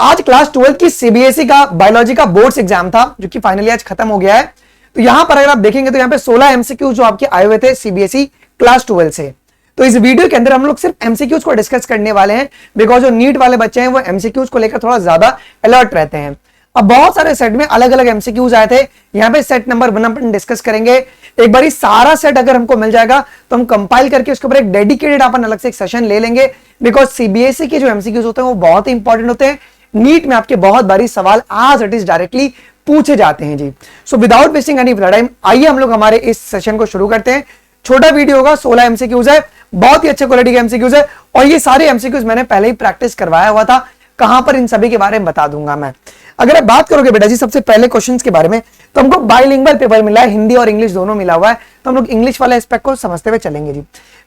आज क्लास 12 की सीबीएसई का बायोलॉजी का बोर्ड्स एग्जाम था जो कि फाइनली आज खत्म हो गया है। तो यहां पर अगर आप देखेंगे तो यहां पे 16 एमसीक्यू जो आपके आए हुए थे सीबीएसई क्लास 12 से। तो इस वीडियो के अंदर हम लोग सिर्फ एमसीक्यूज को डिस्कस करने वाले हैं, बिकॉज जो नीट वाले बच्चे हैं वो एमसीक्यूज को लेकर थोड़ा ज्यादा अलर्ट रहते हैं। अब बहुत सारे सेट में अलग अलग एमसीक्यूज आए थे, यहाँ पे सेट नंबर 1 अपन डिस्कस करेंगे। एक बारी सारा सेट अगर हमको मिल जाएगा तो हम कंपाइल करके उसके ऊपर एक डेडिकेटेड अपन अलग से एक सेशन ले लेंगे, बिकॉज सीबीएसई के जो एमसीक्यूज होते हैं वो बहुत ही इंपॉर्टेंट होते हैं। नीट में आपके बहुत बारी सवाल आज इट इज डायरेक्टली पूछे जाते हैं जी। So without wasting any time आइए हम लोग हमारे इस सेशन को शुरू करते हैं। छोटा वीडियो होगा, 16 एमसीक्यूज है, बहुत ही अच्छे क्वालिटी के एमसीक्यूज है और ये सारे एमसीक्यूज मैंने पहले ही प्रैक्टिस करवाया हुआ था। कहां पर इन सभी के बारे में बता दूंगा मैं। अगर आप बात करोगे बेटा जी सबसे पहले क्वेश्चंस के बारे में, तो हमको बाइलिंगुअल पेपर मिला है, हिंदी और इंग्लिश दोनों मिला हुआ है, तो हम लोग इंग्लिश वाले एस्पेक्ट को समझते हुए चलेंगे जी।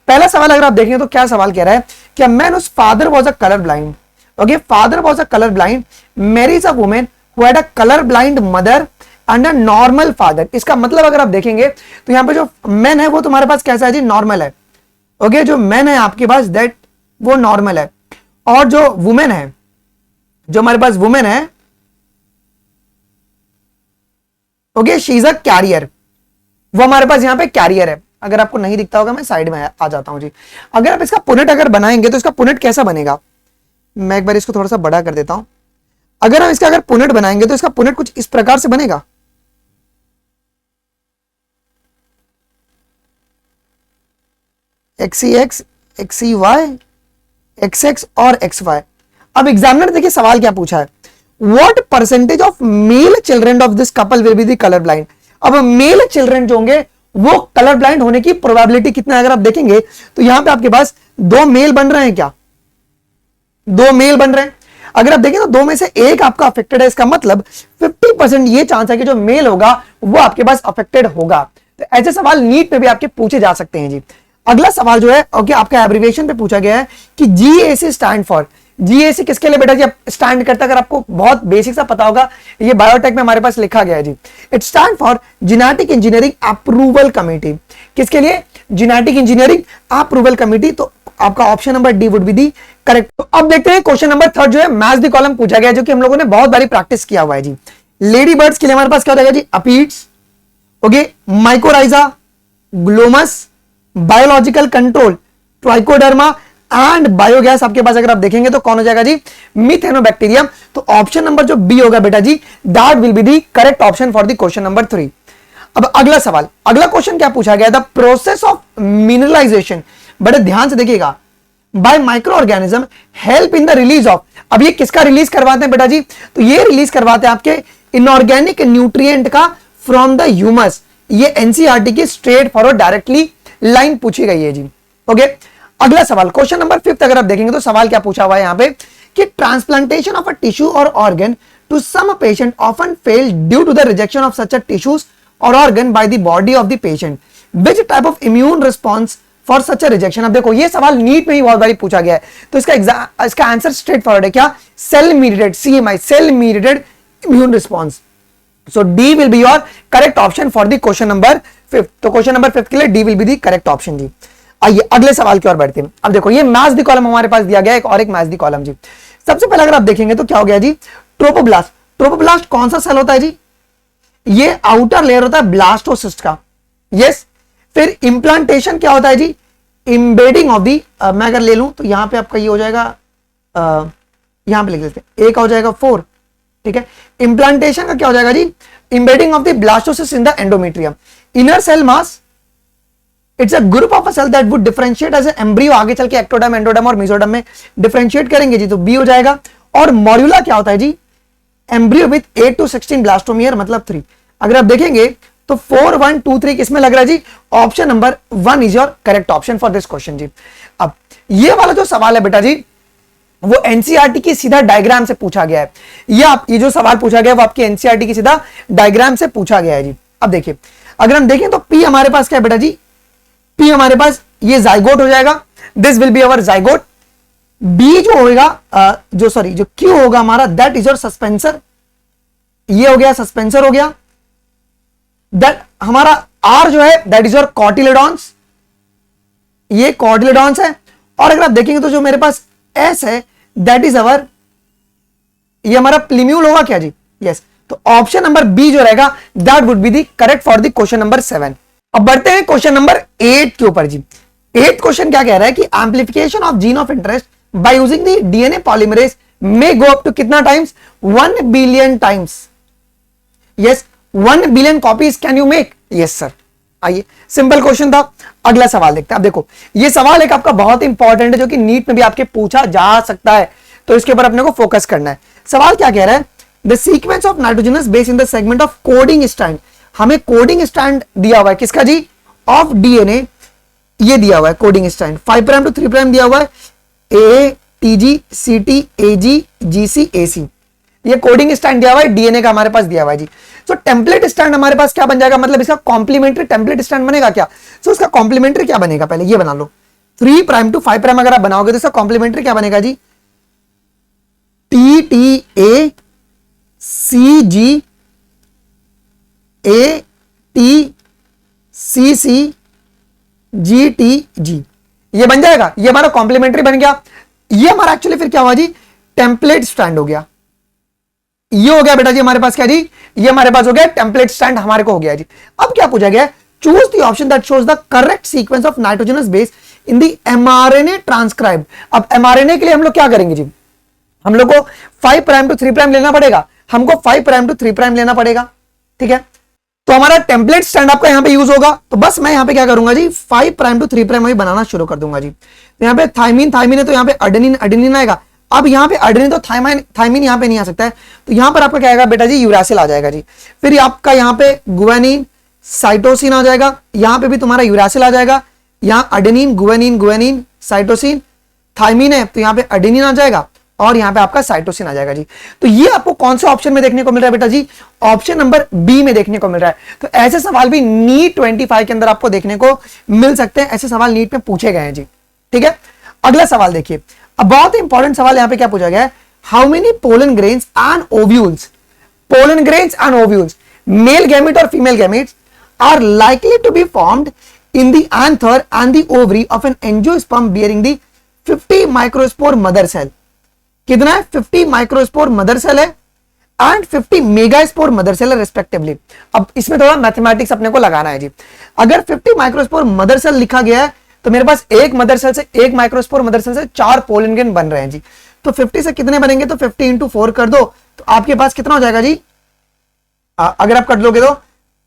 पहला सवाल अगर आप देखेंगे तो क्या सवाल कह रहा है कि a man whose father was a colour blind, okay, father was a colour blind, marries a woman who had a colour blind mother and a normal father. इसका मतलब अगर आप देखेंगे तो यहां पे जो मैन है वो तुम्हारे पास कैसा है जी, नॉर्मल है, ओके, जो मैन है आपके पास दैट वो नॉर्मल है, और जो वुमेन है, जो हमारे पास वुमेन है, okay, she is a carrier, वो हमारे पास यहां पे कैरियर है। अगर आपको नहीं दिखता होगा मैं साइड में आ जाता हूं जी। अगर आप इसका पुनेट अगर बनाएंगे तो इसका पुनेट कैसा बनेगा, मैं एक बार इसको थोड़ा सा बड़ा कर देता हूं। अगर हम इसका अगर पुनेट बनाएंगे तो इसका पुनेट कुछ इस प्रकार से बनेगा, XEX, XEY, XX और XY। अब एग्जामिनर देखिए सवाल क्या पूछा है, what percentage of male children of this couple will be the colour blind. अब मेल चिल्ड्रन जो होंगे वो कलर ब्लाइंड होने की प्रोबेबिलिटी कितना है, अगर आप देखेंगे तो यहां पे आपके पास 2 मेल बन रहे हैं, क्या 2 मेल बन रहे हैं। अगर आप देखें तो 2 में से एक आपका अफेक्टेड है, इसका मतलब 50% ये चांस है कि जो मेल होगा वो आपके पास अफेक्टेड होगा। तो ऐसे सवाल नीट में भी आपके पूछे जा सकते हैं जी। अगला सवाल जो है ओके आपका एब्रिविएशन पे पूछा गया है कि जीएसी स्टैंड फॉर, जीएसी किसके लिए बेटा जी स्टैंड करता है, अगर आपको बहुत बेसिक सा पता होगा, ये बायोटेक में हमारे पास लिखा गया है जी। It stand for genetic engineering approval committee. किसके लिए, जेनेटिक इंजीनियरिंग अप्रूवल कमेटी। तो आपका option number D would be the correct. तो अब देखते हैं क्वेश्चन नंबर 3 जो है मैच द कॉलम पूछा गया, जो कि हम लोगों ने बहुत बारी प्रैक्टिस किया हुआ है जी। लेडी बर्ड्स के लिए हमारे पास क्या हो जाएगा जी, aphids, okay, mycorrhiza, glomus, biological control, trichoderma and biogas. आपके पास अगर आप देखेंगे तो कौन हो जाएगा जी, मिथेनोबैक्टीरियम। तो ऑप्शन नंबर जो बी होगा बेटा जी that will be the correct option for the question number 3। अब अगला सवाल, अगला क्वेश्चन क्या पूछा गया, द प्रोसेस ऑफ मिनरलाइजेशन, बड़े ध्यान से देखिएगा, bye micro organism help in the release of. अब ये किसका रिलीज करवाते हैं बेटा जी, तो ये रिलीज करवाते हैं आपके इनऑर्गेनिक न्यूट्रिएंट का फ्रॉम द ह्यूमस। ये एनसीईआरटी की स्ट्रेट फॉरवर्ड डायरेक्टली लाइन पूछी गई है जी। ओके, अगला सवाल क्वेश्चन नंबर 5 अगर आप देखेंगे तो सवाल क्या पूछा हुआ है यहां पे कि ट्रांसप्लांटेशन ऑफ अ टिश्यू और organ to some patient often fail due to the rejection of such a tissues और organ by the body of the patient, which type of immune response for such a rejection. अब देखो ये सवाल NEET में ही बहुत बारी पूछा गया है, तो इसका आंसर स्ट्रेट फॉरवर्ड है, क्या, cell mediated, CMI, cell mediated immune response. So D will be your correct option for the question number 5। तो क्वेश्चन नंबर 5 के लिए D will be the correct option जी। आइए अगले सवाल की ओर बढ़ते हैं। अब देखो ये मैच द कॉलम हमारे पास दिया गया है, एक मैच द कॉलम जी। सबसे पहले अगर आप देखेंगे तो क्या हो गया जी, ट्रोपोब्लास्ट। ट्रोपोब्लास्ट कौन सा सेल होता है जी, ये आउटर लेयर होता है ब्लास्टोसिस्ट का, यस। फिर इंप्लांटेशन क्या होता है जी, इंबेडिंग ऑफ दी, मैं अगर ले लूं तो यहां पे आपका ये हो जाएगा, यहां पे लिख लेते हैं, एक हो जाएगा 4, ठीक है। इंप्लांटेशन का क्या हो जाएगा जी, embedding of the blastocyst in the endometrium. Inner cell mass, it's a group of a cell that would differentiate as embryo, आगे चल के एक्टोडर्म, एंडोडर्म और मेसोडर्म में डिफरेंशिएट करेंगे जी, तो बी हो जाएगा। और मॉड्यूला क्या होता है जी, एम्ब्रियो विद 8 to 16 ब्लास्टोमियर मतलब 3। अगर आप देखेंगे तो 4, 1, 2, 3 किसमें लग रहा है जी, option number 1 is your correct option for this question जी। अब ये वाला जो सवाल है बेटा जी वो एनसीईआरटी की सीधा डायग्राम से पूछा गया है, ये जो सवाल पूछा गया है वो आपकी एनसीईआरटी की सीधा डायग्राम से पूछा गया है जी। अब देखिए अगर हम देखें तो पी हमारे पास क्या है बेटा जी, पी हमारे पास ये जाइगोट हो जाएगा, this will be our zygote. B जो होगा जो क्यू होगा हमारा दैट इज योर सस्पेंसर, ये हो गया सस्पेंसर हो गया। दैट हमारा आर जो है दैट इज योर कॉटिलेडॉन्स, ये कॉटिलेडॉन्स है। और अगर आप देखेंगे तो जो मेरे पास एस है दैट इज अवर ये हमारा प्लीम्यूल होगा क्या जी? यस, तो ऑप्शन नंबर बी जो रहेगा that would be the correct for the question number 7। अब बढ़ते हैं क्वेश्चन नंबर 8 के ऊपर जी। 8th क्वेश्चन क्या कह रहा है कि amplification of gene of interest by using the DNA polymerase may go up to कितना times? 1 billion times. Yes, 1 billion copies can you make? Yes sir. आइए, सिंपल क्वेश्चन था। अगला सवाल देखते हैं। अब देखो, ये सवाल एक आपका बहुत इंपॉर्टेंट है जो कि नीट में भी आपके पूछा जा सकता है, तो इसके ऊपर अपने को फोकस करना है। सवाल क्या कह रहा है? The sequence of nitrogenous base in the segment of coding strand. हमें कोडिंग स्ट्रैंड दिया हुआ है किसका जी? ऑफ डीएनए, ये दिया हुआ है coding strand 5 prime to 3 prime दिया हुआ है, A T G C T A जी जी सी ए सी, ये कोडिंग स्टैंड दिया हुआ है डीएनए का हमारे पास दिया हुआ है जी। तो टेम्पलेट स्टैंड हमारे पास क्या बन जाएगा? मतलब इसका कॉम्प्लीमेंट्री टेम्पलेट स्टैंड बनेगा क्या? तो इसका कॉम्प्लीमेंट्री क्या बनेगा? पहले ये बना लो, 3 प्राइम टू 5 प्राइम अगर आप बनाओगे तो इसका कॉम्प्लीमेंट्री क्या बनेगा जी? T T A C G A T C C G T G, ये बन जाएगा। ये हमारा कॉम्प्लीमेंट्री बन गया। ये हमारा एक्चुअली फिर क्या हुआ जी? टेम्पलेट स्टैंड हो गया। ये हो गया बेटा जी हमारे पास क्या जी? ये हमारे पास हो गया टेम्पलेट स्टैंड हमारे को हो गया जी। अब क्या पूछा गया? Choose the option that shows the correct sequence of nitrogenous base in the mRNA transcribe. अब एमआरएनए के लिए हम लोग क्या करेंगे जी? हम लोग को 5 प्राइम टू 3 प्राइम लेना पड़ेगा, हमको 5 प्राइम टू 3 प्राइम लेना पड़ेगा, ठीक है। तो हमारा टेम्पलेट स्टैंड आपका यहां पे यूज होगा, तो बस मैं यहां पे क्या करूंगा जी? 5 प्राइम टू 3 प्राइम बनाना शुरू कर दूंगा जी। तो यहां पे थाइमिन थाइमिन है, तो यहां पे एडेनिन एडेनिन आएगा। अब यहां पे एडेनिन तो थाइमिन यहां पे नहीं आ सकता है, तो यहां पर आपका क्या आएगा बेटा जी? यूरासिल आ जाएगा जी। फिर आपका यहां पे गुआनिन साइटोसिन आ जाएगा, यहां पे भी तुम्हारा यूरासिल आ जाएगा। यहां adenine guanine guanine cytosine, thymine है तो यहां पे एडेनिन आ जाएगा, और यहां पे आपका साइटोसिन आ जाएगा जी। तो ये आपको कौन से ऑप्शन में देखने को मिल रहा है बेटा जी? ऑप्शन नंबर बी में देखने को मिल रहा है। तो ऐसे सवाल भी नीट 25 के अंदर आपको देखने को मिल सकते हैं, ऐसे सवाल नीट में पूछे गए हैं जी, ठीक है। अगला सवाल देखिए, अब बहुत इंपॉर्टेंट सवाल यहां पे क्या पूछा गया है? How many pollen grains and ovules, pollen grains and ovules, male gamete और female gametes are likely to be formed in the anther and the ovary of an angiosperm bearing the 50 microspore mother cell. कितना है? 50 microspore mother cell है and 50 megaspore mother cell है respectively. अब इसमें थोड़ा mathematics अपने को लगाना है जी। अगर 50 माइक्रोस्पोर मदर सेल लिखा गया है तो मेरे पास एक मदर सेल से, एक माइक्रोस्पोर मदर सेल से 4 पोलन ग्रेन बन रहे हैं जी। तो 50 से कितने बनेंगे? तो 50 इंटू 4 कर दो तो आपके पास कितना हो जाएगा जी? अगर आप कर लोगे तो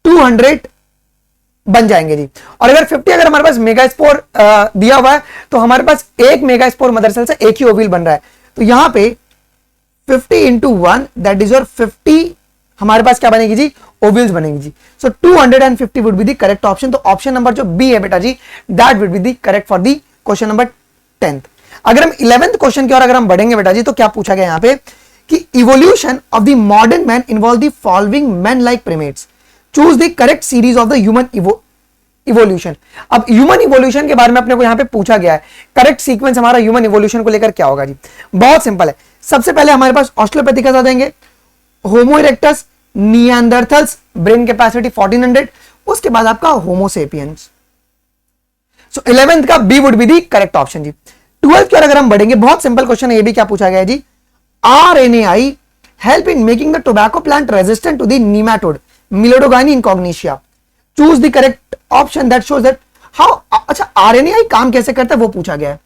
200 बन जाएंगे जी। और अगर 50 अगर हमारे पास मेगास्पोर दिया हुआ है तो हमारे पास एक मेगास्पोर मदर सेल से एक ही ओव्यूल बन रहा है। तो यहां पे 50 इंटू 1 दैट इज योर 50 हमारे पास क्या बनेगी जी? ओव्यूल्स बनेगी जी। So 250 would be the correct option. तो ऑप्शन नंबर जो बी है बेटा जी that would be the correct for the question number 10th। अगर हम 11th क्वेश्चन की ओर अगर हम बढ़ेंगे बेटा जी, तो क्या पूछा गया यहां पे कि evolution of the modern man involve the following man like primates, choose the correct series of the human evolution. अब ह्यूमन इवोल्यूशन के बारे में अपने को यहां पे पूछा गया है, करेक्ट सीक्वेंस हमारा ह्यूमन इवोल्यूशन को लेकर क्या होगा जी? बहुत सिंपल है। सबसे पहले हमारे पास ऑस्ट्रेलोपिथेकस आ जाएंगे, Homo erectus, Neanderthals, brain capacity 1400, उसके बाद आपका होमो सेपियंस। सो 11th का B would be the correct option जी। 12th की ओर अगर हम बढ़ेंगे, बहुत सिंपल क्वेश्चन है, ये भी क्या पूछा गया है जी? RNAi help in making the tobacco plant resistant to the nematode Milodogyne incognitia. Choose the correct option that shows that how। अच्छा, RNAi काम कैसे करता है वो पूछा गया है।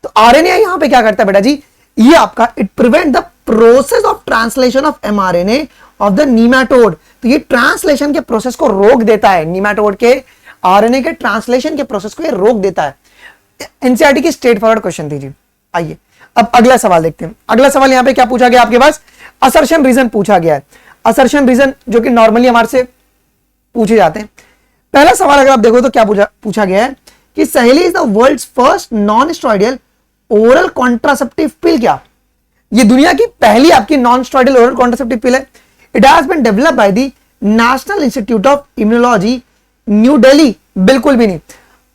तो RNAi यहां पे क्या करता है बेटा जी? ये आपका it prevent the process of translation of mRNA of the nematode. तो ये ट्रांसलेशन के प्रोसेस को रोक देता है, नीमेटोड के आरएनए के ट्रांसलेशन के प्रोसेस को ये रोक देता है। एनसीईआरटी की स्ट्रेट फॉरवर्ड क्वेश्चन थी जी। आइए अब अगला सवाल देखते हैं। अगला सवाल यहां पे क्या पूछा गया आपके पास? असर्शन रीजन पूछा गया है। असर्शन रीजन जो कि नॉर्मली हमारे से पूछे जाते हैं। पहला सवाल अगर आप देखो तो क्या पूछा गया है कि Saheli is the world's first non steroidal oral contraceptive pill. क्या ये दुनिया की पहली आपकी non steroidal oral contraceptive pill है? It has been developed by the National Institute of Immunology New Delhi. बिल्कुल भी नहीं।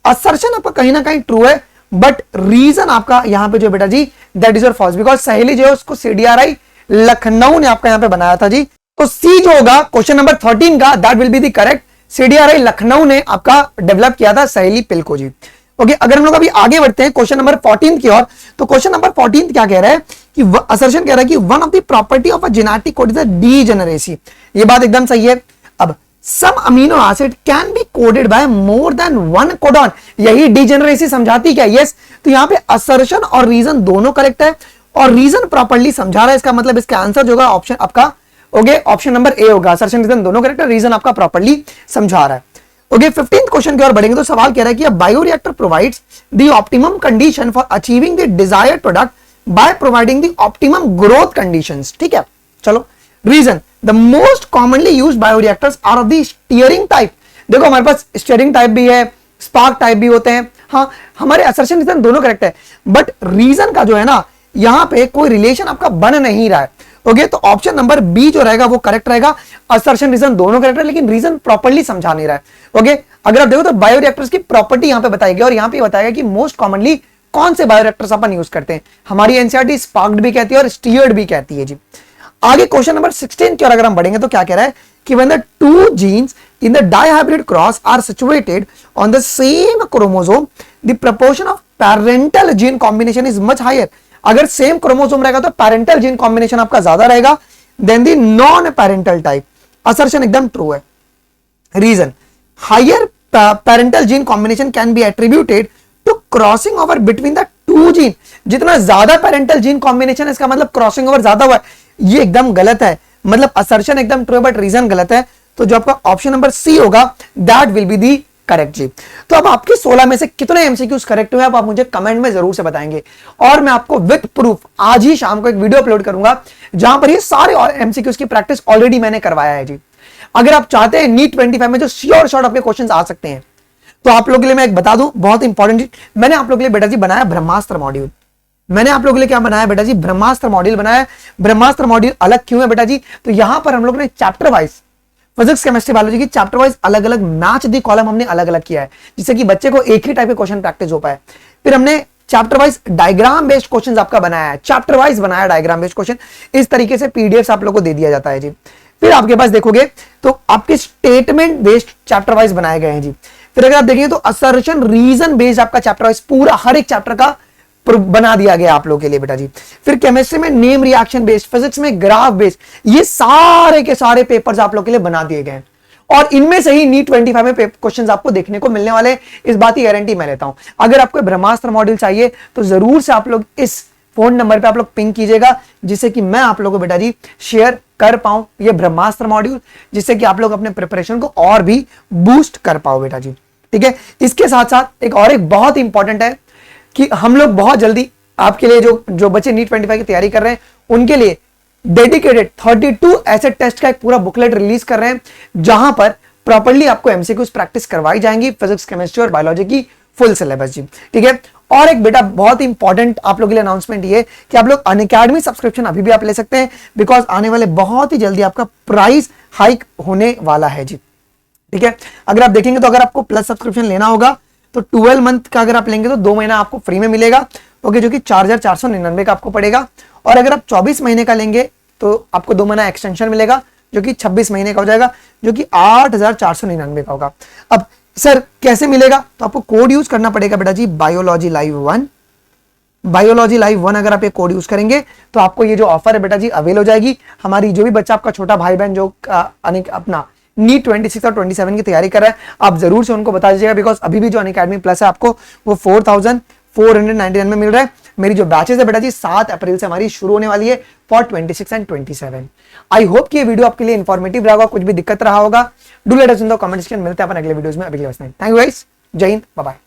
असर्शन आपका कहीं ना कहीं ट्रू है, बट रीजन आपका यहां पे जो बेटा जी that is your false, because Saheli जो है उसको सीडीआरआई लखनऊ ने आपका यहां पे बनाया था जी। तो सी जो होगा क्वेश्चन नंबर 13 का that will B the correct. CDRI Lucknow ने आपका डेवलप किया था सहेली पिल को जी। ओके, अगर हम लोग अभी आगे बढ़ते हैं क्वेश्चन नंबर 14 की ओर, तो क्वेश्चन नंबर 14 क्या कह रहा है कि असर्शन कह रहा है कि one of the property of a genetic code is a degeneracy. ये बात एकदम सही है। अब some amino acid can be coded by more than one codon, यही डीजेनरेसी समझाती क्या? यस। तो यहां पे असर्शन और रीजन दोनों करेक्ट है और रीजन प्रॉपर्ली समझा रहा है, इसका मतलब इसका आंसर जो होगा ऑप्शन आपका ओके ऑप्शन नंबर ए होगा। असर्शन रीजन दोनों करेक्ट है, रीजन आपका प्रॉपर्ली समझा रहा है। ओके 15th क्वेश्चन की ओर बढ़ेंगे तो सवाल कह रहा है कि bioreactor provides the optimum condition for achieving the desired product by providing the optimum growth conditions. ठीक है, चलो reason the most commonly used bioreactors are of the stirring type. देखो हमारे पास स्टीयरिंग टाइप भी है, स्पार्क टाइप भी होते हैं। हाँ, हमारे असर्शन रीजन दोनों करेक्ट है, बट रीजन का जो है ना यहां पे कोई रिलेशन आपका बन नहीं रहा है। ओके तो ऑप्शन नंबर बी जो रहेगा वो करेक्ट रहेगा। असर्शन रीजन दोनों करेक्ट है, लेकिन रीजन प्रॉपर्ली समझा नहीं रहा है। ओके अगर आप देखो तो बायोरिएक्टर्स की प्रॉपर्टी यहां पे बताई गई और यहां पे बताया कि मोस्ट कॉमनली कौन से बायोरिएक्टर्स अपन यूज करते हैं। हमारी एनसीईआरटी स्पार्क्ड भी कहती है और स्टीयर्ड भी कहती है जी। आगे क्वेश्चन नंबर 16 की ओर अगर हम बढ़ेंगे तो क्या कह रहा है कि when the two genes in the dihybrid cross are situated on the same chromosome, the proportion of parental gene combination is much higher। अगर सेम क्रोमोसोम रहेगा तो पेरेंटल जीन कॉम्बिनेशन आपका ज्यादा रहेगा then the non parental type. Assertion एकदम true है। Reason higher parental gene combination can be attributed to crossing over between the two gene. जितना ज्यादा पेरेंटल जीन कॉम्बिनेशन है इसका मतलब क्रॉसिंग ओवर ज्यादा हुआ है, ये एकदम गलत है। मतलब असर्शन एकदम ट्रू है बट रीजन गलत है। तो जो आपका ऑप्शन नंबर सी होगा that will be the correct जी। तो अब आपके 16 में से कितने एमसीक्यूज करेक्ट हुए आप मुझे कमेंट में जरूर से बताएंगे और मैं आपको विद प्रूफ आज ही शाम को एक वीडियो अपलोड करूंगा जहां पर ये सारे एमसीक्यूज की प्रैक्टिस ऑलरेडी मैंने करवाया है जी। अगर आप चाहते हैं नीट 25 में जो श्योर शॉर्ट आपके क्वेश्चंस आ सकते हैं तो आप लोगों के लिए मैं एक बता दूं बहुत इंपॉर्टेंट चीज, मैंने आप लोगों के लिए बेटा जी बनाया ब्रह्मास्त्र मॉड्यूल। मैंने आप लोगों के लिए क्या बनाया बेटा जी? ब्रह्मास्त्र मॉड्यूल बनाया। ब्रह्मास्त्र मॉड्यूल अलग क्यों है बेटा जी? तो यहां पर हम लोग ने chapter wise physics chemistry biology की चैप्टर वाइज अलग अलग मैच दी कॉलम हमने अलग अलग किया है जिससे कि बच्चे को एक ही टाइप के क्वेश्चन प्रैक्टिस हो पाए। फिर हमने chapter wise diagram based questions आपका बनाया है, चैप्टर वाइज बनाया डायग्राम बेस्ड क्वेश्चन। इस तरीके से पीडीएफ आप लोग को दे दिया जाता है जी। फिर आपके पास देखोगे तो आपके स्टेटमेंट बेस्ड चैप्टर वाइज बनाए गए हैं जी। फिर अगर आप देखेंगे तो असर्शन रीजन बेस्ड आपका चैप्टर वाइज पूरा हर एक चैप्टर का बना दिया गया आप लोगों के लिए बेटा जी। फिर केमिस्ट्री में नेम रिएक्शन बेस्ड, फिजिक्स में ग्राफ बेस्ड, ये सारे के सारे पेपर्स आप लोगों के लिए बना दिए गए हैं और इनमें से ही नीट 25 में क्वेश्चंस आपको देखने को मिलने वाले, इस बात की गारंटी मैं लेता हूं। अगर आपको ब्रह्मास्त्र मॉड्यूल चाहिए तो जरूर से आप लोग इस फोन नंबर पे आप लोग पिंग कीजिएगा जिससे कि मैं आप लोगों को बेटा जी शेयर कर पाऊं ये ब्रह्मास्त्र मॉड्यूल, जिससे कि आप लोग अपने प्रिपरेशन को और भी बूस्ट कर पाओ बेटा जी। ठीक है, इसके साथ साथ एक बहुत इंपॉर्टेंट है कि हम लोग बहुत जल्दी आपके लिए जो बच्चे नीट 25 की तैयारी कर रहे हैं उनके लिए डेडिकेटेड 32 ऐसे टेस्ट का एक पूरा बुकलेट रिलीज कर रहे हैं जहां पर प्रॉपर्ली आपको एमसीक्यूज प्रैक्टिस करवाई जाएंगी फिजिक्स केमिस्ट्री और बायोलॉजी की फुल सिलेबस जी। ठीक है, और एक बेटा बहुत इंपॉर्टेंट आप लोगों के लिए अनाउंसमेंट ये कि आप लोग अनअकैडमी सब्सक्रिप्शन अभी भी आप ले सकते हैं बिकॉज आने वाले बहुत ही जल्दी आपका प्राइस हाइक होने वाला है जी। ठीक है, अगर आप देखेंगे तो अगर आपको प्लस सब्सक्रिप्शन लेना होगा तो 12 मंथ का अगर आप लेंगे तो 2 महीना आपको फ्री में मिलेगा। ओके, जो कि 4,499 का आपको पड़ेगा। और अगर आप 24 महीने का लेंगे तो आपको 2 महीना एक्सटेंशन मिलेगा जो कि 26 महीने का हो जाएगा जो कि 8,499 का होगा। अब सर कैसे मिलेगा? तो आपको कोड यूज करना पड़ेगा बेटा जी बायोलॉजी लाइव 1। बायोलॉजी लाइव 1 अगर आप ये कोड यूज करेंगे तो आपको ये जो ऑफर है बेटा जी अवेल हो जाएगी। हमारी जो भी बच्चा आपका छोटा भाई बहन जो अपना नीट 26 और 27 की तैयारी कर रहा है आप जरूर से उनको बता दीजिएगा बिकॉज अभी भी जो अनअकैडमी प्लस है आपको वो 4,499 में मिल रहा है। मेरी जो बैचेस है बेटा जी 7 अप्रैल से हमारी शुरू होने वाली है फॉर 26 एंड 27। आई होप कि ये वीडियो आपके लिए इंफॉर्मेटिव रहा होगा, कुछ भी दिक्कत रहा होगा do let us in the comment section. मिलते हैं अपन अगले वीडियोस में। अभी के लिए बस थैंक यू गाइस, जय हिंद, बाय बाय।